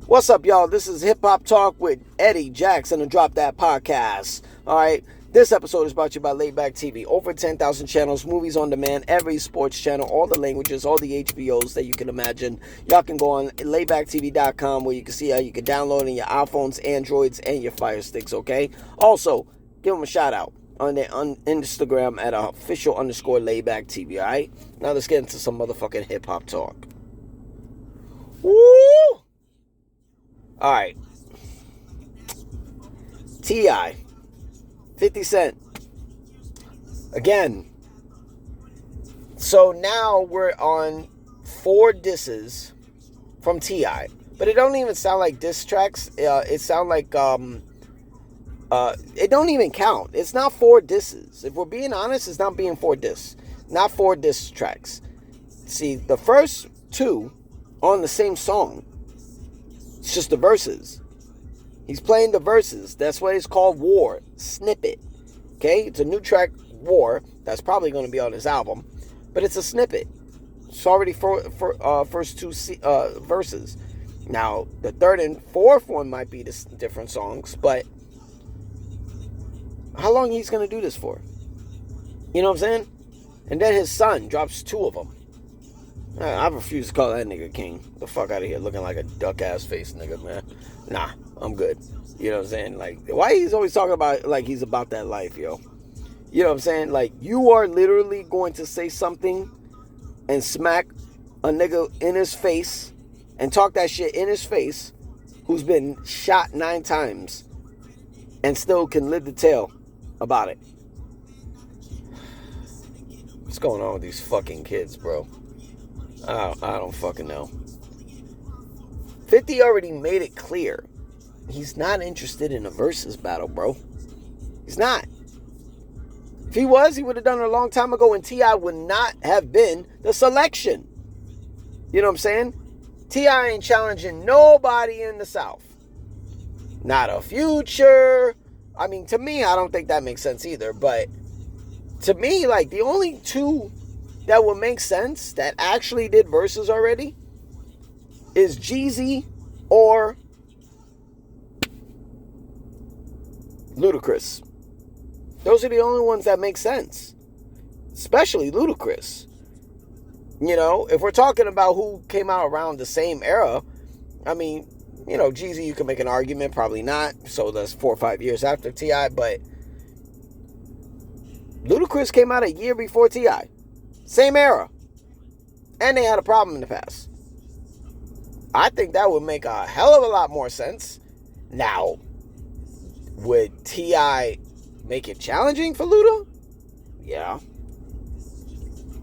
What's up, y'all? This is Hip Hop Talk with Eddie Jackson and Drop That Podcast. All right. This episode is brought to you by Layback TV. Over 10,000 channels, movies on demand, every sports channel, all the languages, all the HBOs that you can imagine. Y'all can go on laybacktv.com where you can see how you can download on your iPhones, Androids, and your Fire Sticks, okay? Also, give them a shout out on Instagram at official_layback TV, all right? Now let's get into some motherfucking hip hop talk. Woo! All right. T.I. 50 Cent. Again. So now we're on 4 disses from T.I. But it don't even sound like diss tracks. It sound like it don't even count. It's not 4 disses. If we're being honest, it's not being 4 diss. Not 4 diss tracks. See, the first 2 on the same song. It's just the verses. He's playing the verses. That's why it's called War. Snippet. Okay? It's a new track, War. That's probably going to be on his album. But it's a snippet. It's already first 2 verses. Now, the third and fourth one might be different songs. But how long he's going to do this for? You know what I'm saying? And then his son drops 2 of them. I refuse to call that nigga king. The fuck out of here, looking like a duck-ass face nigga, man. Nah, I'm good. You know what I'm saying? Like, why he's always talking about, like, he's about that life, yo? You know what I'm saying? Like, you are literally going to say something and smack a nigga in his face and talk that shit in his face who's been shot 9 times and still can live the tale about it. What's going on with these fucking kids, bro? I don't fucking know. 50 already made it clear. He's not interested in a versus battle, bro. He's not. If he was, he would have done it a long time ago, and T.I. would not have been the selection. You know what I'm saying? T.I. ain't challenging nobody in the South. Not a Future. I mean, to me, I don't think that makes sense either. But to me, like, the only 2 that would make sense that actually did verses already is Jeezy or Ludacris. Those are the only ones that make sense. Especially Ludacris. You know, if we're talking about who came out around the same era, I mean, you know, Jeezy, you can make an argument, probably not. So that's 4 or 5 years after T.I., but Ludacris came out a year before T.I. Same era. And they had a problem in the past. I think that would make a hell of a lot more sense. Now, would T.I. make it challenging for Luda? Yeah.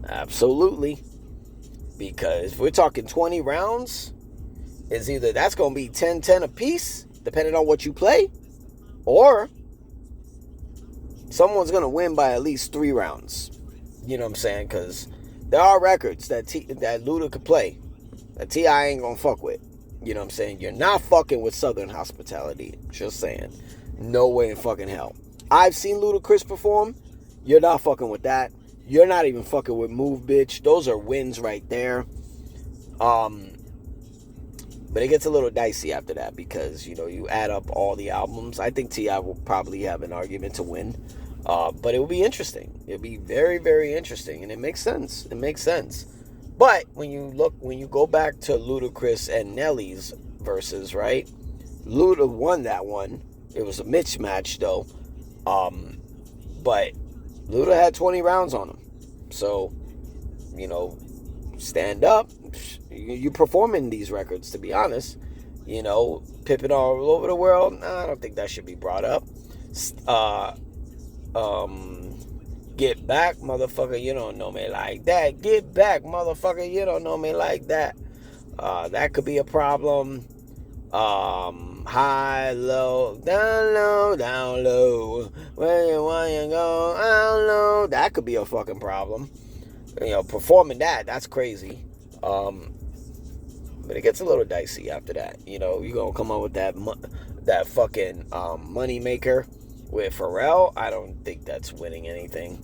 Absolutely. Because if we're talking 20 rounds, it's either that's going to be 10-10 apiece, depending on what you play, or someone's going to win by at least 3 rounds. You know what I'm saying? Because there are records that Luda could play that T.I. ain't gonna fuck with. You know what I'm saying? You're not fucking with Southern Hospitality. Just saying. No way in fucking hell. I've seen Ludacris perform. You're not fucking with that. You're not even fucking with Move, bitch. Those are wins right there. But it gets a little dicey after that because, you know, you add up all the albums. I think T.I. will probably have an argument to win. But it will be interesting. It'll be very, very interesting. And it makes sense. It makes sense. But when you go back to Ludacris and Nelly's verses, right? Luda won that one. It was a mismatch, though. But Luda had 20 rounds on him. So, you know, stand up. You performing these records, to be honest. You know, Pippin all over the world. Nah, I don't think that should be brought up. Get back, motherfucker, you don't know me like that. Get back, motherfucker, you don't know me like that. That could be a problem. High, low, down low. Where you want to go, down low. That could be a fucking problem. You know, performing that's crazy. But it gets a little dicey after that. You know, you're going to come up with that fucking money maker. With Pharrell, I don't think that's winning anything.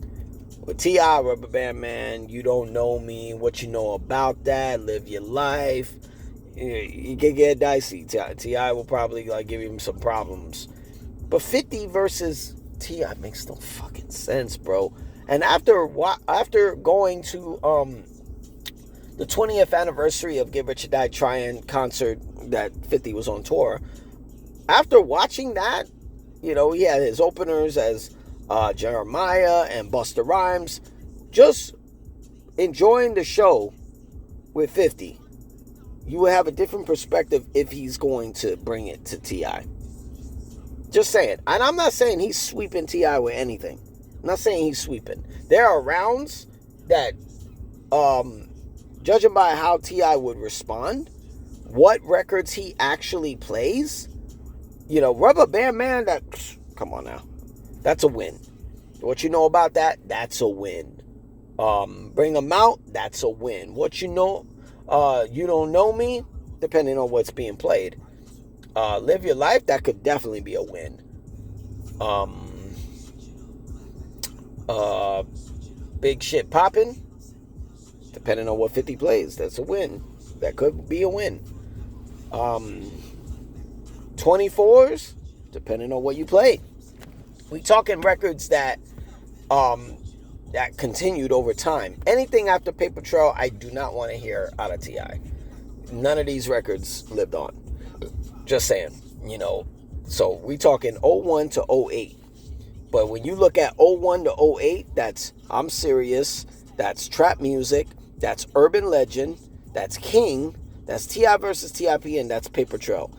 With T.I., Rubber Band Man, you don't know me, what you know about that, live your life. He could get dicey. T.I. will probably like give him some problems. But 50 versus T.I. makes no fucking sense, bro. And after going to the 20th anniversary of Get Rich or Die Trying concert that 50 was on tour, after watching that, you know, he had his openers as Jeremiah and Busta Rhymes, just enjoying the show with 50. You will have a different perspective if he's going to bring it to T.I. Just saying. And I'm not saying he's sweeping T.I. with anything. I'm not saying he's sweeping. There are rounds that, judging by how T.I. would respond, what records he actually plays, you know, Rubber Band Man, come on now. That's a win. What you know about that? That's a win. Bring them out, that's a win. What you know, You Don't Know Me, depending on what's being played. Live Your Life, that could definitely be a win. Big Shit Poppin', depending on what 50 plays, that's a win. That could be a win. 24s, depending on what you play. We talking records that continued over time. Anything after Paper Trail, I do not want to hear out of T.I. None of these records lived on. Just saying, you know. So we talking 01 to 08. But when you look at 01 to 08, that's I'm Serious, that's Trap Music, that's Urban Legend, that's King, that's T.I. versus T.I.P., and that's Paper Trail.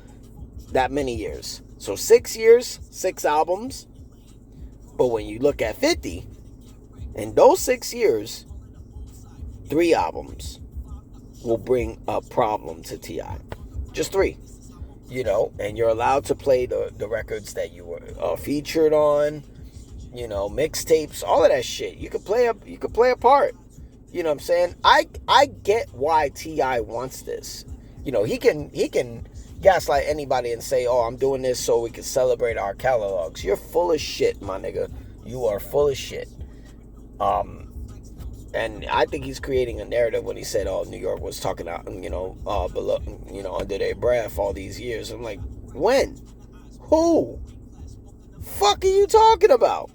That many years. So 6 years, 6 albums. But when you look at 50, in those 6 years, 3 albums will bring a problem to T.I. Just 3. You know, and you're allowed to play the records that you were featured on, you know, mixtapes, all of that shit. You could play a part. You know what I'm saying? I get why T.I. wants this. You know, he can gaslight anybody and say, oh, I'm doing this so we can celebrate our catalogs. You're full of shit, my nigga. You are full of shit. And I think he's creating a narrative when he said, oh, New York was talking out, you know, below, you know, under their breath all these years. I'm like, when? Who? Fuck are you talking about?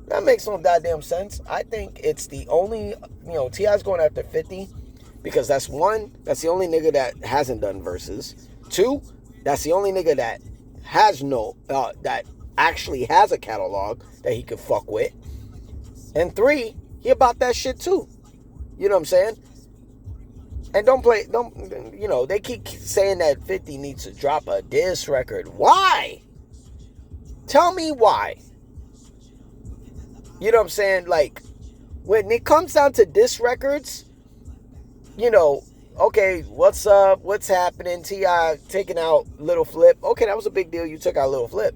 That makes no goddamn sense. I think it's the only, you know, T.I.'s going after 50 because that's the only nigga that hasn't done verses. 2, that's the only nigga that has that actually has a catalog that he could fuck with. And 3, he about that shit too. You know what I'm saying? And you know, they keep saying that 50 needs to drop a diss record. Why? Tell me why. You know what I'm saying? Like, when it comes down to diss records, you know, okay, what's up? What's happening? T.I. taking out Little Flip. Okay, that was a big deal. You took out Little Flip.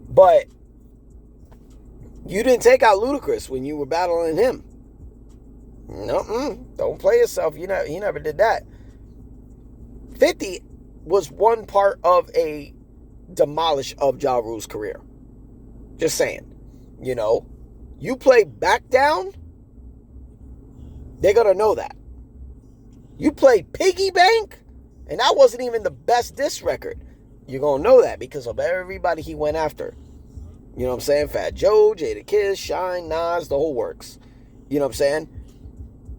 But you didn't take out Ludacris when you were battling him. No, don't play yourself. He never did that. 50 was one part of a demolish of Ja Rule's career. Just saying. You know, you play Back Down, they're going to know that. You play Piggy Bank, and that wasn't even the best diss record. You're going to know that because of everybody he went after. You know what I'm saying? Fat Joe, Jadakiss, Shine, Nas, the whole works. You know what I'm saying?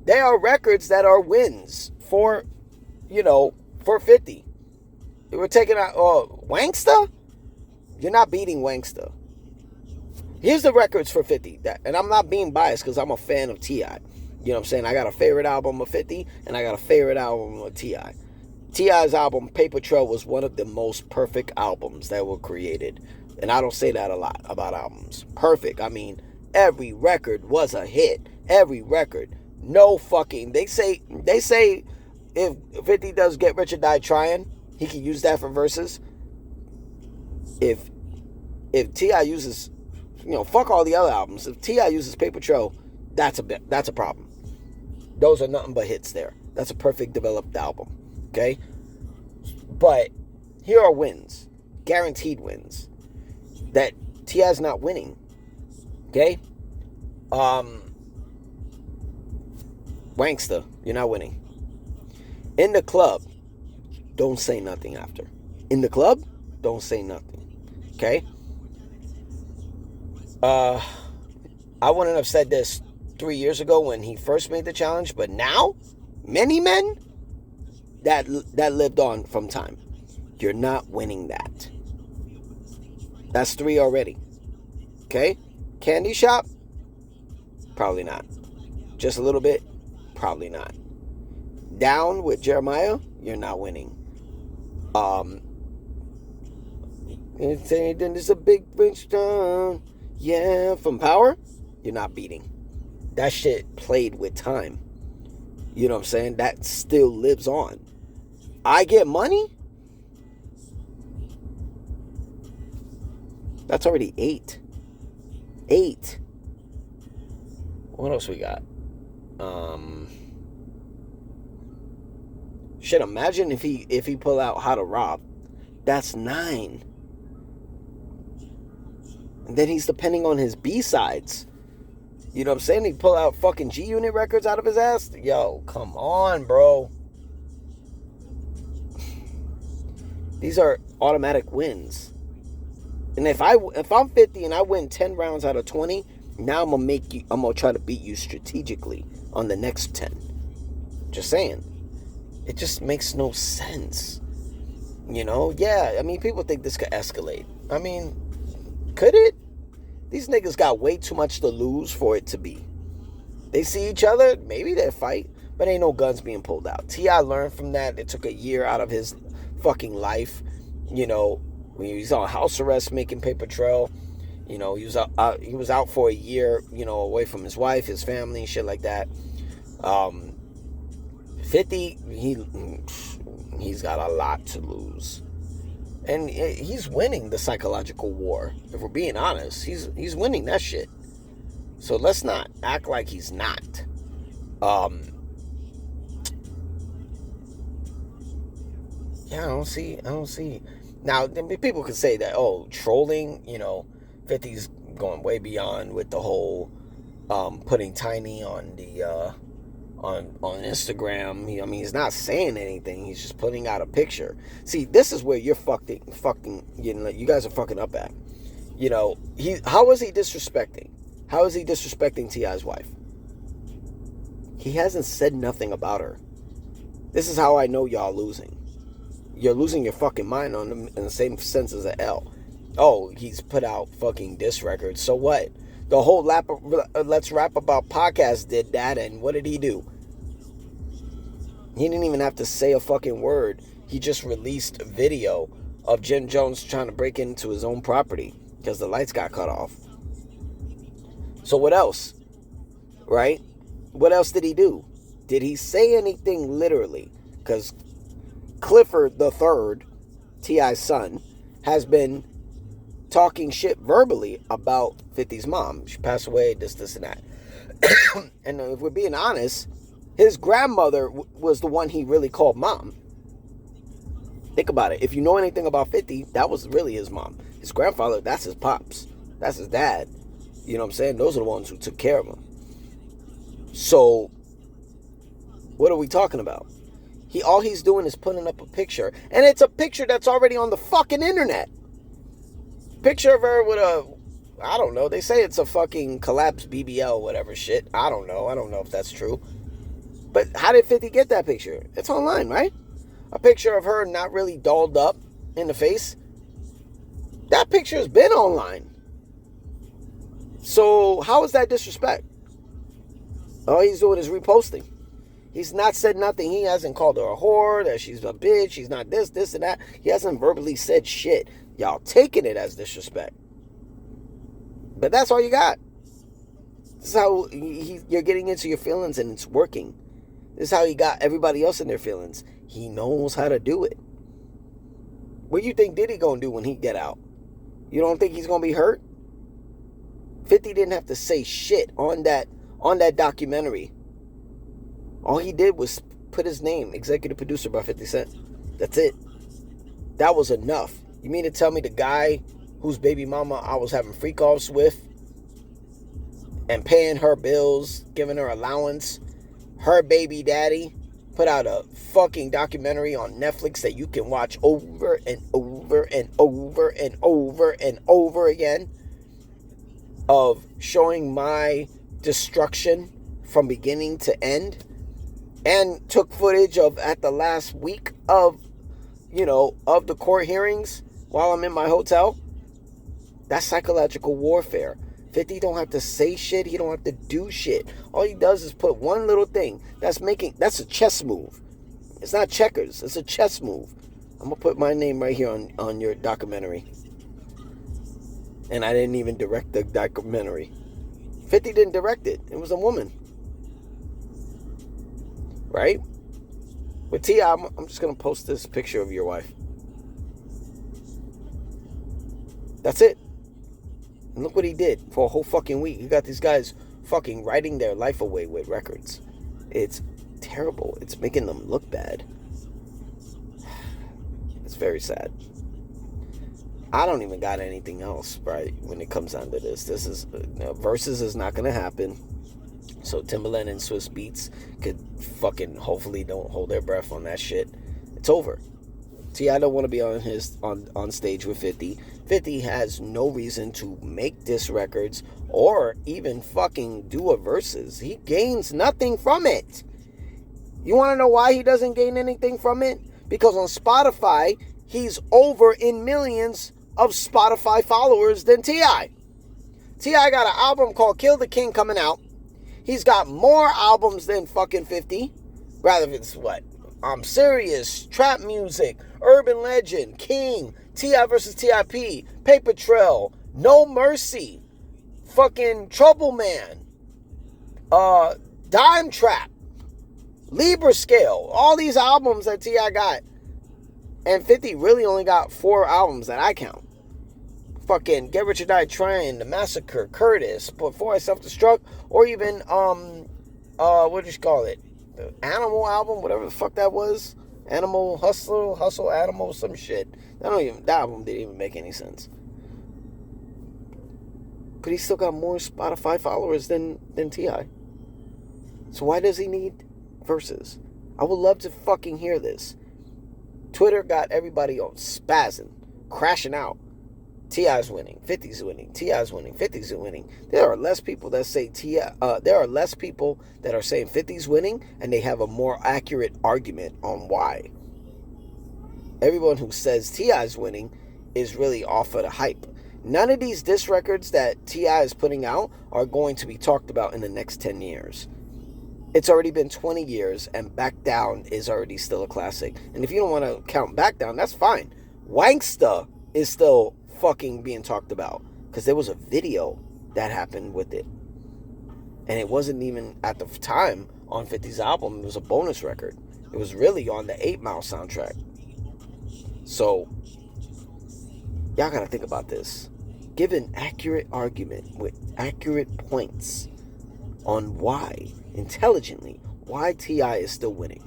They are records that are wins for, you know, for 50. We're taking out Wanksta? You're not beating Wanksta. Here's the records for 50. And I'm not being biased because I'm a fan of T.I. You know what I'm saying? I got a favorite album of 50 and I got a favorite album of T.I. T.I.'s album, Paper Trail, was one of the most perfect albums that were created. And I don't say that a lot about albums. Perfect. I mean, every record was a hit. Every record. No fucking... They say if 50 does Get Rich or Die Trying, he can use that for verses. If T.I. uses... You know, fuck all the other albums. If T.I. uses Paper Trail, that's a problem. Those are nothing but hits there. That's a perfect developed album. Okay? But here are wins. Guaranteed wins. That T.I.'s not winning. Okay? Wanksta, you're not winning. In the Club, don't say nothing after. In the club, don't say nothing. Okay? I wouldn't have said this 3 years ago when he first made the challenge, but now, many men that lived on from time, you're not winning that. That's 3 already. Okay? Candy shop? Probably not. Just a little bit? Probably not. Down with Jeremiah? You're not winning. Then there's a big bridge down. Yeah, from Power? You're not beating. That shit played with time. You know what I'm saying? That still lives on. I Get Money? That's already 8. 8. What else we got? Shit, imagine if he pull out How to Rob. That's 9. And then he's depending on his B-sides. You know what I'm saying? He pull out fucking G-Unit records out of his ass. Yo, come on, bro. These are automatic wins. And if I'm 50 and I win 10 rounds out of 20, now I'm gonna try to beat you strategically on the next 10. Just saying. It just makes no sense. You know? Yeah, I mean, people think this could escalate. I mean, could it? These niggas got way too much to lose for it to be. They see each other, maybe they'll fight, but ain't no guns being pulled out. T.I. learned from that. It took a year out of his fucking life. You know, when he was on house arrest making paper trail. You know, he was out for a year, you know, away from his wife, his family, shit like that. 50, he's got a lot to lose. And he's winning the psychological war. If we're being honest, he's winning that shit. So let's not act like he's not. Yeah, I don't see. Now, people could say that, oh, trolling, you know, 50's going way beyond with the whole putting Tiny on the on Instagram. I mean, he's not saying anything. He's just putting out a picture. See, this is where you're fucking, you know, you guys are fucking up at. You know, how is he disrespecting? How is he disrespecting T.I.'s wife? He hasn't said nothing about her. This is how I know y'all losing. You're losing your fucking mind on them in the same sense as an L. Oh, he's put out fucking diss records. So what? The whole Let's Rap About podcast did that, and what did he do? He didn't even have to say a fucking word. He just released a video of Jim Jones trying to break into his own property because the lights got cut off. So what else? Right? What else did he do? Did he say anything literally? Because Clifford III, T.I.'s son, has been talking shit verbally about 50's mom. She passed away, this, and that. And if we're being honest, his grandmother was the one he really called mom. Think about it. If you know anything about 50, that was really his mom. His grandfather, that's his pops. That's his dad. You know what I'm saying? Those are the ones who took care of him. So, what are we talking about? All he's doing is putting up a picture. And it's a picture that's already on the fucking internet. Picture of her with I don't know. They say it's a fucking collapsed BBL, whatever shit. I don't know. I don't know if that's true. But how did 50 get that picture? It's online, right? A picture of her not really dolled up in the face. That picture has been online. So how is that disrespect? All he's doing is reposting. He's not said nothing. He hasn't called her a whore, that she's a bitch, she's not this, and that. He hasn't verbally said shit. Y'all taking it as disrespect. But that's all you got. This is how you're getting into your feelings and it's working. This is how he got everybody else in their feelings. He knows how to do it. What do you think Diddy gonna do when he get out? You don't think he's gonna be hurt? 50 didn't have to say shit on that documentary. All he did was put his name, executive producer by 50 Cent. That's it. That was enough. You mean to tell me the guy whose baby mama I was having freak offs with and paying her bills, giving her allowance, her baby daddy, put out a fucking documentary on Netflix that you can watch over and over and over and over and over again of showing my destruction from beginning to end, and took footage of at the last week of, of the court hearings while I'm in my hotel. That's psychological warfare. 50 don't have to say shit. He don't have to do shit. All he does is put one little thing. That's a chess move. It's not checkers. It's a chess move. I'm going to put my name right here on your documentary. And I didn't even direct the documentary. 50 didn't direct it. It was a woman. Right? With T.I., I'm just going to post this picture of your wife. That's it. And look what he did for a whole fucking week. You got these guys fucking writing their life away with records. It's terrible. It's making them look bad. It's very sad. I don't even got anything else, right, when it comes down to this. This is, Versus is not going to happen. So Timbaland and Swizz Beatz could fucking hopefully don't hold their breath on that shit. It's over. T.I. don't want to be on stage with 50. 50 has no reason to make diss records or even fucking do a verses. He gains nothing from it. You want to know why he doesn't gain anything from it? Because on Spotify, he's over in millions of Spotify followers than T.I. T.I. got an album called Kill the King coming out. He's got more albums than fucking 50. Rather, it's what? I'm Serious, Trap Music, Urban Legend, King, T.I. versus T.I.P., Paper Trail, No Mercy, fucking Trouble Man, Dime Trap, Libra Scale. All these albums that T.I. got. And 50 really only got 4 albums that I count. Fucking Get Rich or Die Trying, The Massacre, Curtis, Before I Self-Destruct, or even, what do you call it? The Animal album, whatever the fuck that was. Animal Hustle Animal, some shit. That album didn't even make any sense. But he still got more Spotify followers than T.I. So why does he need verses? I would love to fucking hear this. Twitter got everybody on spazzing, crashing out. T.I.'s winning, 50's winning, T.I.'s winning, 50's winning. There are less people that say there are less people that are saying 50's winning, and they have a more accurate argument on why. Everyone who says T.I.'s winning is really off of the hype. None of these diss records that T.I. is putting out are going to be talked about in the next 10 years. It's already been 20 years, and Back Down is already still a classic. And if you don't want to count Back Down, that's fine. Wanksta is still fucking being talked about, because there was a video that happened with it, and it wasn't even at the time on 50's album. It was a bonus record. It was really on the 8 Mile soundtrack. So y'all gotta think about this. Give an accurate argument with accurate points on why, intelligently, why T.I. is still winning.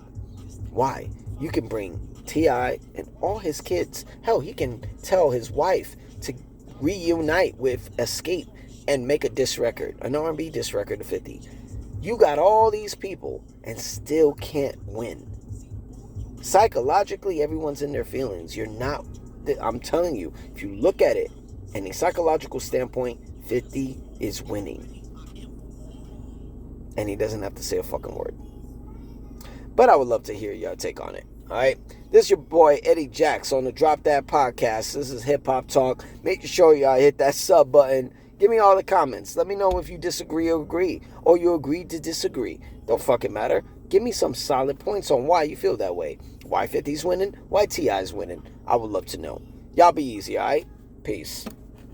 Why? You can bring T.I. and all his kids. Hell, he can tell his wife to reunite with Escape and make a diss record, an R&B diss record of 50. You got all these people and still can't win. Psychologically, everyone's in their feelings. You're not, I'm telling you, if you look at it in a psychological standpoint, 50 is winning. And he doesn't have to say a fucking word. But I would love to hear your take on it. Alright? This is your boy Eddie Jacks on the Drop That Podcast. This is Hip Hop Talk. Make sure y'all hit that sub button. Give me all the comments. Let me know if you disagree or agree. Or you agreed to disagree. Don't fucking matter. Give me some solid points on why you feel that way. Why 50's winning? Why T.I.'s winning? I would love to know. Y'all be easy, alright? Peace.